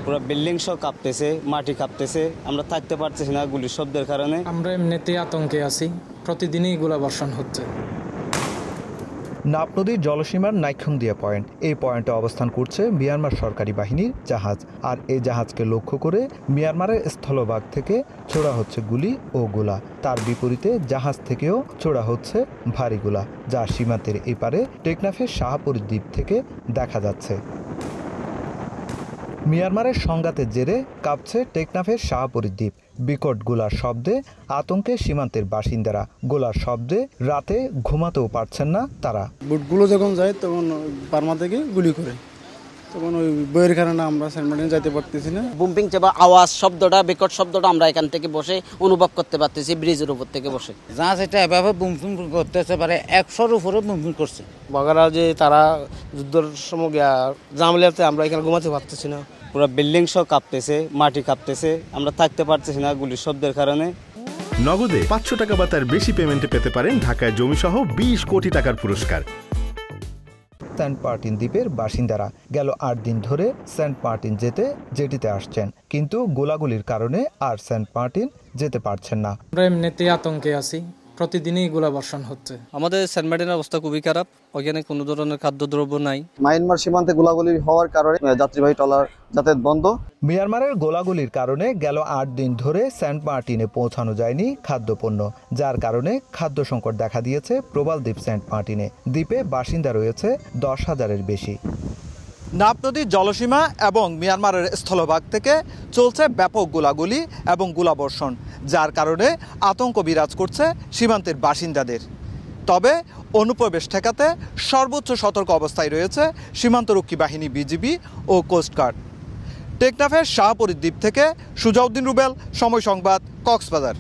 পুরো বিল্ডিং সব কাঁপতেছে, মাটি কাঁপতেছে, আমরা থাকতে পারতেছি না গুলির শব্দের কারণে। আমরা এমনিতেই আতঙ্কে আছি, প্রতিদিনই গোলাবর্ষণ হচ্ছে। নাপ নদীর জলসীমার নাইক্ষ্যংদিয়া পয়েন্ট, এই পয়েন্টে অবস্থান করছে মিয়ানমার সরকারি বাহিনীর জাহাজ। আর এই জাহাজকে লক্ষ্য করে মিয়ানমারের স্থলভাগ থেকে ছোড়া হচ্ছে গুলি ও গোলা। তার বিপরীতে জাহাজ থেকেও ছোড়া হচ্ছে ভারী গোলা, যা সীমান্তের এপারে টেকনাফের শাহপুর দ্বীপ থেকে দেখা যাচ্ছে। মিয়ানমারের সংঘাতের জেরে কাঁপছে টেকনাফের শাহপুর দ্বীপ। বিকট গোলার শব্দে আতঙ্কে সীমান্তের বাসিন্দারা। গোলার শব্দে রাতে ঘুমাতেও পারছেন না তারা। বুটগুলো যখন যায় তখন বার্মা থেকে গুলি করে, তখন ওই বইয়ের কারণে আমরা সেন্ট মার্টিন যাইতে পারতেছি না। বুম্পিং চেপা আওয়াজ শব্দটা, বিকট শব্দটা আমরা এখান থেকে বসে অনুভব করতে পারতেছি, ব্রিজের উপর থেকে বসে। জাহাজ এটা এভাবে বুমফিং করতেছে পারে, 100-র উপরে বুমফিং করছে। বাগারা যে তারা যুদ্ধের সময় জামলাতে আমরা এখানে ঘুমাতে পারতেছি না। পুরো বিল্ডিং সব কাঁপতেছে, মাটি কাঁপতেছে, আমরা থাকতে পারতেছি না গুলির শব্দের কারণে। নগদে 500 টাকা বা তার বেশি পেমেন্টে পেতে পারেন ঢাকায় জমিসহ 20 কোটি টাকার পুরস্কার। সেন্ট মার্টিন দ্বীপের বাসিন্দারা গেল 8 দিন ধরে সেন্ট মার্টিন যেতে জেটিতে আসছেন, কিন্তু গোলাগুলির কারণে আর সেন্ট মার্টিন যেতে পারছেন না। আমরা এমনিতেই আতঙ্কে আছি, প্রতিদিনই গোলাবর্ষণ হচ্ছে। আমাদের সেন্ট মার্টিনের অবস্থা খুবই খারাপ, ওইখানে কোনো ধরনের খাদ্যদ্রব্য নাই। মায়ানমার সীমান্তে গোলাগুলি হওয়ার কারণে যাত্রীবাহী ট্রলার যাতায়াত বন্ধ। মিয়ানমারের গোলাগুলির কারণে গেল 8 দিন ধরে সেন্ট মার্টিনে পৌঁছানো যায়নি খাদ্যপণ্য, যার কারণে খাদ্য সংকট দেখা দিয়েছে প্রবাল দ্বীপ সেন্ট মার্টিনে। দ্বীপে বাসিন্দা রয়েছে 10,000-এর বেশি। নাপ নদীর জলসীমা এবং মিয়ানমারের স্থলভাগ থেকে চলছে ব্যাপক গোলাগুলি এবং গোলাবর্ষণ, যার কারণে আতঙ্ক বিরাজ করছে সীমান্তের বাসিন্দাদের। তবে অনুপ্রবেশ ঠেকাতে সর্বোচ্চ সতর্ক অবস্থায় রয়েছে সীমান্তরক্ষী বাহিনী, বিজিবি ও কোস্টগার্ড। টেকনাফের শাহপুর দ্বীপ থেকে সুজাউদ্দিন রুবেল, সময় সংবাদ, কক্সবাজার।